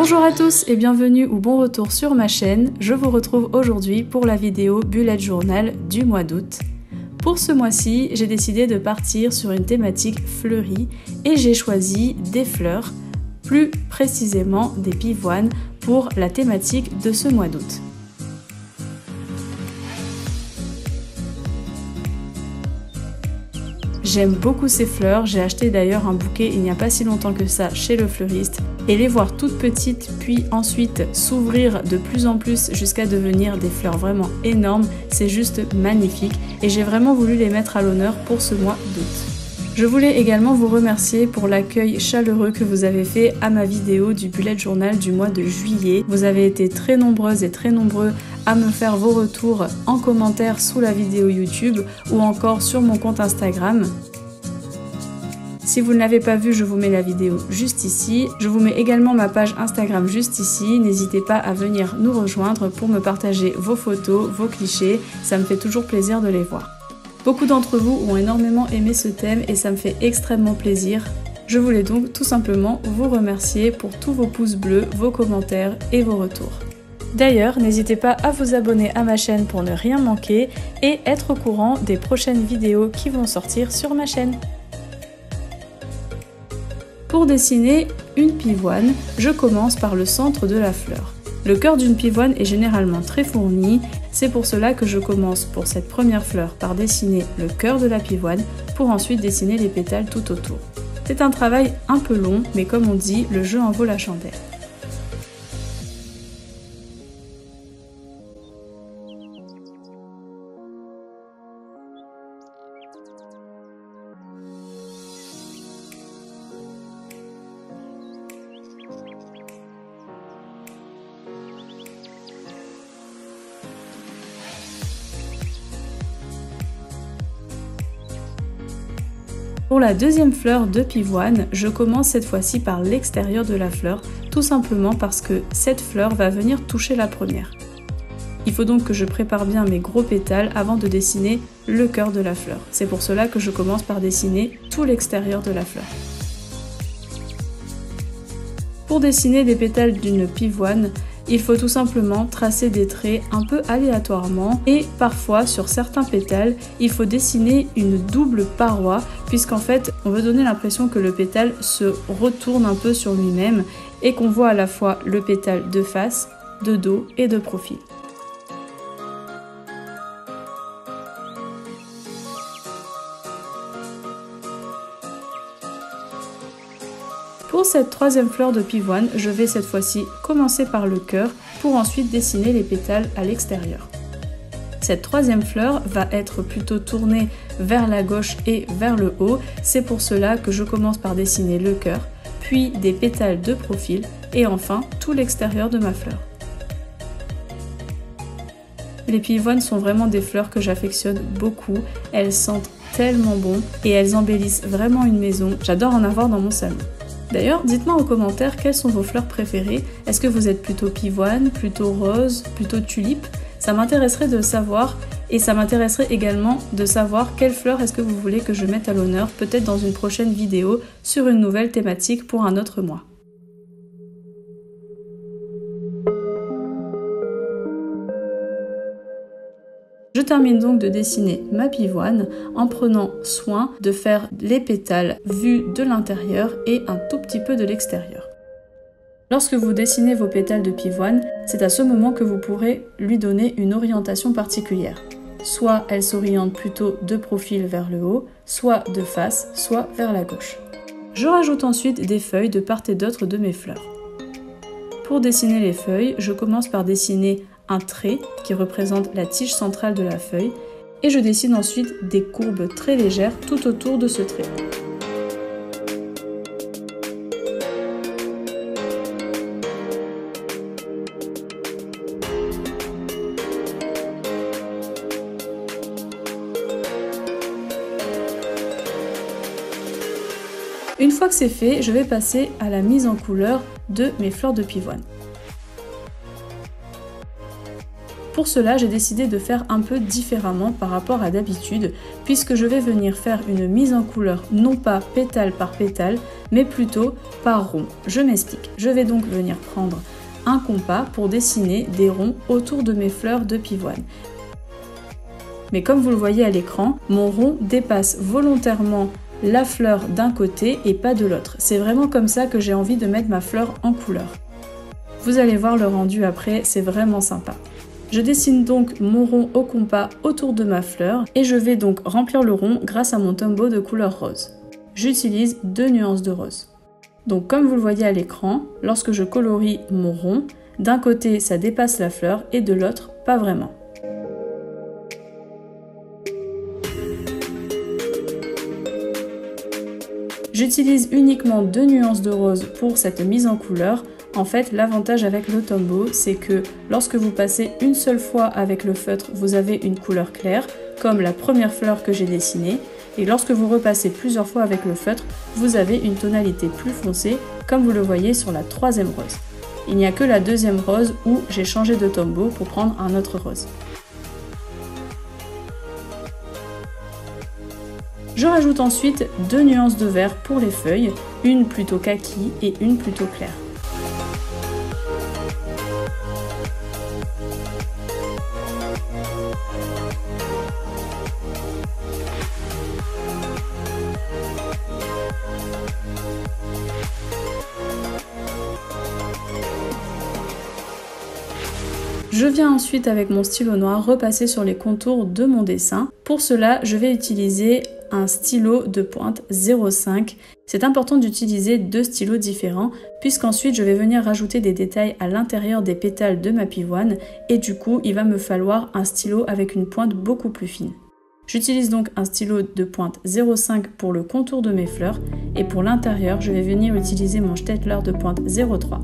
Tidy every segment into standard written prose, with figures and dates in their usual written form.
Bonjour à tous et bienvenue ou bon retour sur ma chaîne. Je vous retrouve aujourd'hui pour la vidéo bullet journal du mois d'août. Pour ce mois-ci, j'ai décidé de partir sur une thématique fleurie et j'ai choisi des fleurs, plus précisément des pivoines pour la thématique de ce mois d'août. J'aime beaucoup ces fleurs, j'ai acheté d'ailleurs un bouquet il n'y a pas si longtemps que ça chez le fleuriste et les voir toutes petites puis ensuite s'ouvrir de plus en plus jusqu'à devenir des fleurs vraiment énormes, c'est juste magnifique et j'ai vraiment voulu les mettre à l'honneur pour ce mois d'août. Je voulais également vous remercier pour l'accueil chaleureux que vous avez fait à ma vidéo du bullet journal du mois de juillet. Vous avez été très nombreuses et très nombreux à me faire vos retours en commentaire sous la vidéo YouTube ou encore sur mon compte Instagram. Si vous ne l'avez pas vu, je vous mets la vidéo juste ici. Je vous mets également ma page Instagram juste ici. N'hésitez pas à venir nous rejoindre pour me partager vos photos, vos clichés. Ça me fait toujours plaisir de les voir. Beaucoup d'entre vous ont énormément aimé ce thème et ça me fait extrêmement plaisir. Je voulais donc tout simplement vous remercier pour tous vos pouces bleus, vos commentaires et vos retours. D'ailleurs, n'hésitez pas à vous abonner à ma chaîne pour ne rien manquer et être au courant des prochaines vidéos qui vont sortir sur ma chaîne. Pour dessiner une pivoine, je commence par le centre de la fleur. Le cœur d'une pivoine est généralement très fourni, c'est pour cela que je commence pour cette première fleur par dessiner le cœur de la pivoine pour ensuite dessiner les pétales tout autour. C'est un travail un peu long, mais comme on dit, le jeu en vaut la chandelle. Pour la deuxième fleur de pivoine, je commence cette fois-ci par l'extérieur de la fleur, tout simplement parce que cette fleur va venir toucher la première. Il faut donc que je prépare bien mes gros pétales avant de dessiner le cœur de la fleur. C'est pour cela que je commence par dessiner tout l'extérieur de la fleur. Pour dessiner les pétales d'une pivoine, il faut tout simplement tracer des traits un peu aléatoirement et parfois sur certains pétales, il faut dessiner une double paroi puisqu'en fait on veut donner l'impression que le pétale se retourne un peu sur lui-même et qu'on voit à la fois le pétale de face, de dos et de profil. Pour cette troisième fleur de pivoine, je vais cette fois-ci commencer par le cœur pour ensuite dessiner les pétales à l'extérieur. Cette troisième fleur va être plutôt tournée vers la gauche et vers le haut, c'est pour cela que je commence par dessiner le cœur, puis des pétales de profil et enfin tout l'extérieur de ma fleur. Les pivoines sont vraiment des fleurs que j'affectionne beaucoup, elles sentent tellement bon et elles embellissent vraiment une maison, j'adore en avoir dans mon salon. D'ailleurs, dites-moi en commentaire quelles sont vos fleurs préférées. Est-ce que vous êtes plutôt pivoine, plutôt rose, plutôt tulipe? Ça m'intéresserait de le savoir et ça m'intéresserait également de savoir quelle fleur est-ce que vous voulez que je mette à l'honneur, peut-être dans une prochaine vidéo sur une nouvelle thématique pour un autre mois. Je termine donc de dessiner ma pivoine en prenant soin de faire les pétales vus de l'intérieur et un tout petit peu de l'extérieur. Lorsque vous dessinez vos pétales de pivoine, c'est à ce moment que vous pourrez lui donner une orientation particulière. Soit elle s'oriente plutôt de profil vers le haut, soit de face, soit vers la gauche. Je rajoute ensuite des feuilles de part et d'autre de mes fleurs. Pour dessiner les feuilles, je commence par dessiner un trait qui représente la tige centrale de la feuille et je dessine ensuite des courbes très légères tout autour de ce trait. Une fois que c'est fait, je vais passer à la mise en couleur de mes fleurs de pivoine. Pour cela, j'ai décidé de faire un peu différemment par rapport à d'habitude, puisque je vais venir faire une mise en couleur non pas pétale par pétale, mais plutôt par rond. Je m'explique. Je vais donc venir prendre un compas pour dessiner des ronds autour de mes fleurs de pivoine. Mais comme vous le voyez à l'écran, mon rond dépasse volontairement la fleur d'un côté et pas de l'autre. C'est vraiment comme ça que j'ai envie de mettre ma fleur en couleur. Vous allez voir le rendu après, c'est vraiment sympa. Je dessine donc mon rond au compas autour de ma fleur et je vais donc remplir le rond grâce à mon Tombow de couleur rose. J'utilise 2 nuances de rose. Donc comme vous le voyez à l'écran, lorsque je colorie mon rond, d'un côté ça dépasse la fleur et de l'autre pas vraiment. J'utilise uniquement 2 nuances de rose pour cette mise en couleur. En fait, l'avantage avec le Tombow, c'est que lorsque vous passez une seule fois avec le feutre, vous avez une couleur claire, comme la première fleur que j'ai dessinée. Et lorsque vous repassez plusieurs fois avec le feutre, vous avez une tonalité plus foncée, comme vous le voyez sur la 3e rose. Il n'y a que la 2e rose où j'ai changé de Tombow pour prendre un autre rose. Je rajoute ensuite 2 nuances de vert pour les feuilles, une plutôt kaki et une plutôt claire. Je viens ensuite avec mon stylo noir repasser sur les contours de mon dessin. Pour cela, je vais utiliser un stylo de pointe 0,5. C'est important d'utiliser 2 stylos différents puisqu'ensuite je vais venir rajouter des détails à l'intérieur des pétales de ma pivoine et du coup il va me falloir un stylo avec une pointe beaucoup plus fine. J'utilise donc un stylo de pointe 0,5 pour le contour de mes fleurs et pour l'intérieur je vais venir utiliser mon Staedtler de pointe 0,3.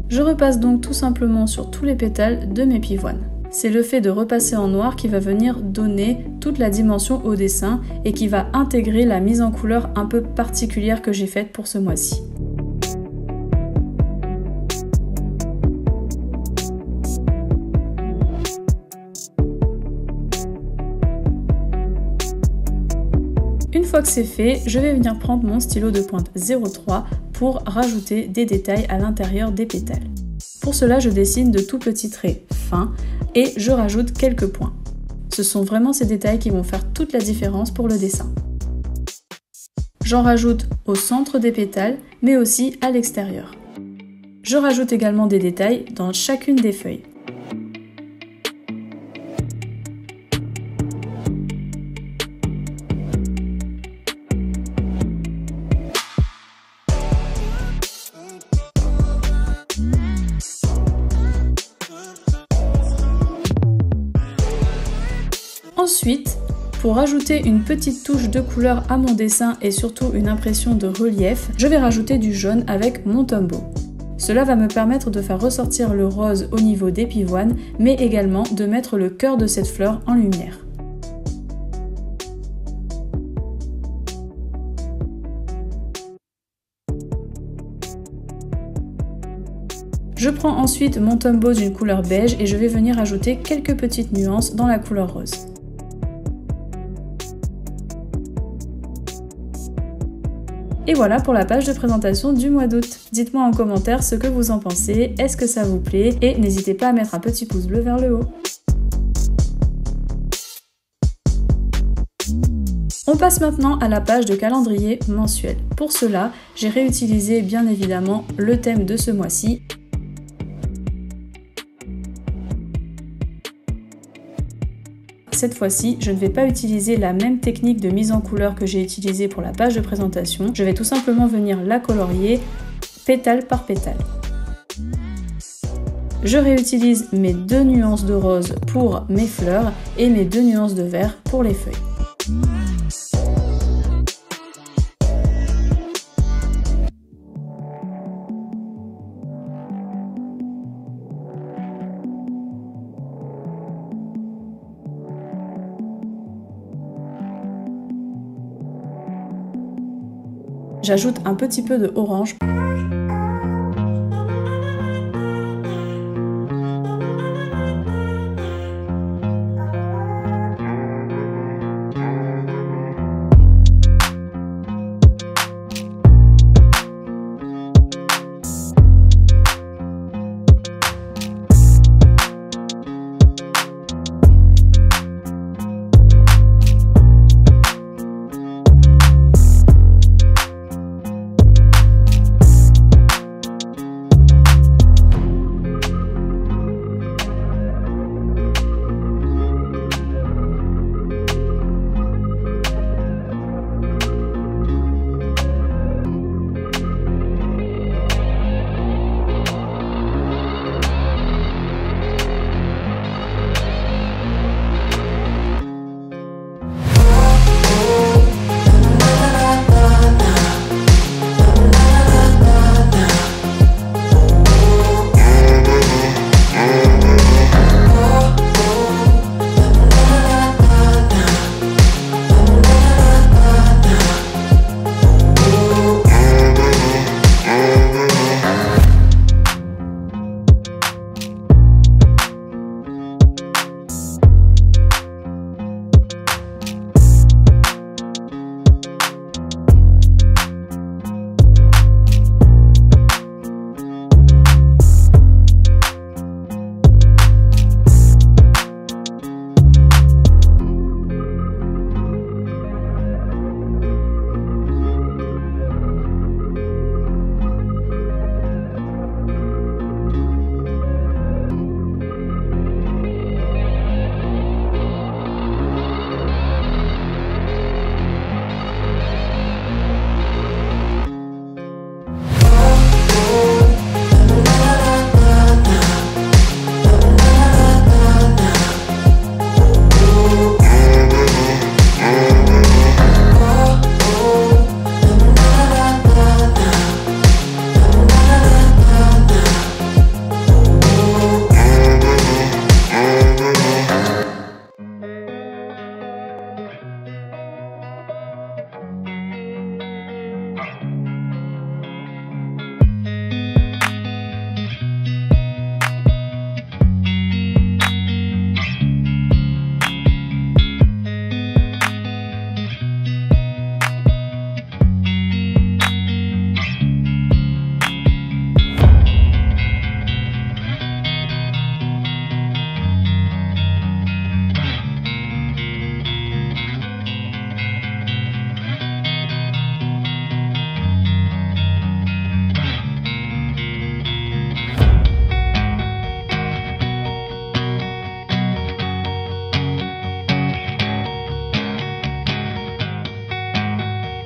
Je repasse donc tout simplement sur tous les pétales de mes pivoines. C'est le fait de repasser en noir qui va venir donner toute la dimension au dessin et qui va intégrer la mise en couleur un peu particulière que j'ai faite pour ce mois-ci. Une fois que c'est fait, je vais venir prendre mon stylo de pointe 0,3 pour rajouter des détails à l'intérieur des pétales. Pour cela, je dessine de tout petits traits fins et je rajoute quelques points. Ce sont vraiment ces détails qui vont faire toute la différence pour le dessin. J'en rajoute au centre des pétales, mais aussi à l'extérieur. Je rajoute également des détails dans chacune des feuilles. Ensuite, pour rajouter une petite touche de couleur à mon dessin et surtout une impression de relief, je vais rajouter du jaune avec mon Tombow. Cela va me permettre de faire ressortir le rose au niveau des pivoines, mais également de mettre le cœur de cette fleur en lumière. Je prends ensuite mon Tombow d'une couleur beige et je vais venir ajouter quelques petites nuances dans la couleur rose. Et voilà pour la page de présentation du mois d'août. Dites-moi en commentaire ce que vous en pensez, est-ce que ça vous plaît et n'hésitez pas à mettre un petit pouce bleu vers le haut. On passe maintenant à la page de calendrier mensuel. Pour cela, j'ai réutilisé bien évidemment le thème de ce mois-ci. Cette fois-ci, je ne vais pas utiliser la même technique de mise en couleur que j'ai utilisée pour la page de présentation. Je vais tout simplement venir la colorier pétale par pétale. Je réutilise mes 2 nuances de rose pour mes fleurs et mes 2 nuances de vert pour les feuilles. J'ajoute un petit peu de orange.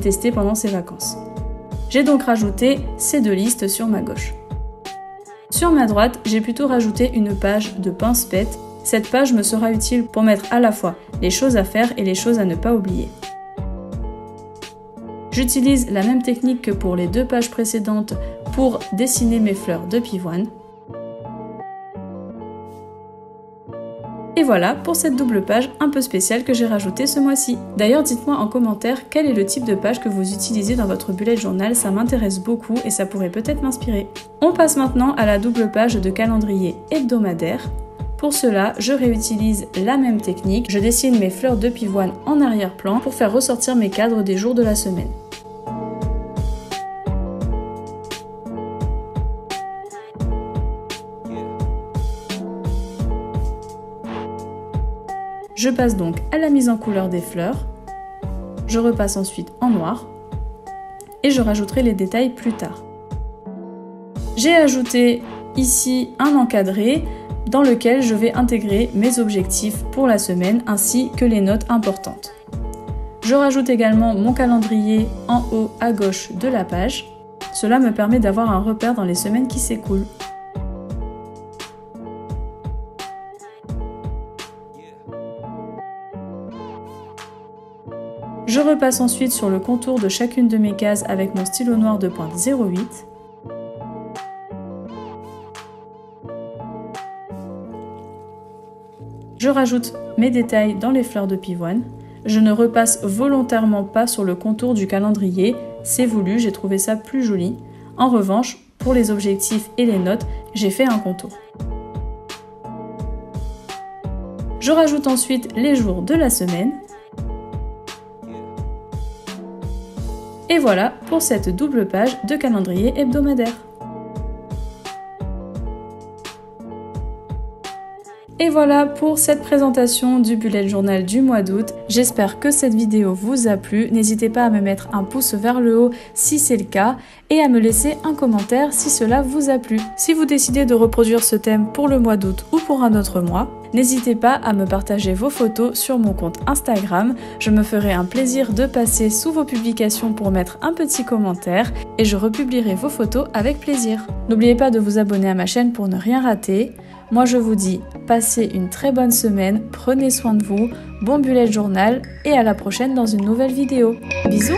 testé pendant ces vacances. J'ai donc rajouté ces deux listes sur ma gauche. Sur ma droite, j'ai plutôt rajouté une page de pince-pète. Cette page me sera utile pour mettre à la fois les choses à faire et les choses à ne pas oublier. J'utilise la même technique que pour les deux pages précédentes pour dessiner mes fleurs de pivoine. Et voilà pour cette double page un peu spéciale que j'ai rajoutée ce mois-ci. D'ailleurs, dites-moi en commentaire quel est le type de page que vous utilisez dans votre bullet journal, ça m'intéresse beaucoup et ça pourrait peut-être m'inspirer. On passe maintenant à la double page de calendrier hebdomadaire. Pour cela, je réutilise la même technique, je dessine mes fleurs de pivoine en arrière-plan pour faire ressortir mes cadres des jours de la semaine. Je passe donc à la mise en couleur des fleurs, je repasse ensuite en noir et je rajouterai les détails plus tard. J'ai ajouté ici un encadré dans lequel je vais intégrer mes objectifs pour la semaine ainsi que les notes importantes. Je rajoute également mon calendrier en haut à gauche de la page. Cela me permet d'avoir un repère dans les semaines qui s'écoulent. Je repasse ensuite sur le contour de chacune de mes cases avec mon stylo noir de pointe 08. Je rajoute mes détails dans les fleurs de pivoine. Je ne repasse volontairement pas sur le contour du calendrier, c'est voulu, j'ai trouvé ça plus joli. En revanche, pour les objectifs et les notes, j'ai fait un contour. Je rajoute ensuite les jours de la semaine. Et voilà pour cette double page de calendrier hebdomadaire. Et voilà pour cette présentation du bullet journal du mois d'août. J'espère que cette vidéo vous a plu. N'hésitez pas à me mettre un pouce vers le haut si c'est le cas et à me laisser un commentaire si cela vous a plu. Si vous décidez de reproduire ce thème pour le mois d'août ou pour un autre mois, n'hésitez pas à me partager vos photos sur mon compte Instagram. Je me ferai un plaisir de passer sous vos publications pour mettre un petit commentaire et je republierai vos photos avec plaisir. N'oubliez pas de vous abonner à ma chaîne pour ne rien rater. Moi je vous dis, passez une très bonne semaine, prenez soin de vous, bon bullet journal et à la prochaine dans une nouvelle vidéo. Bisous!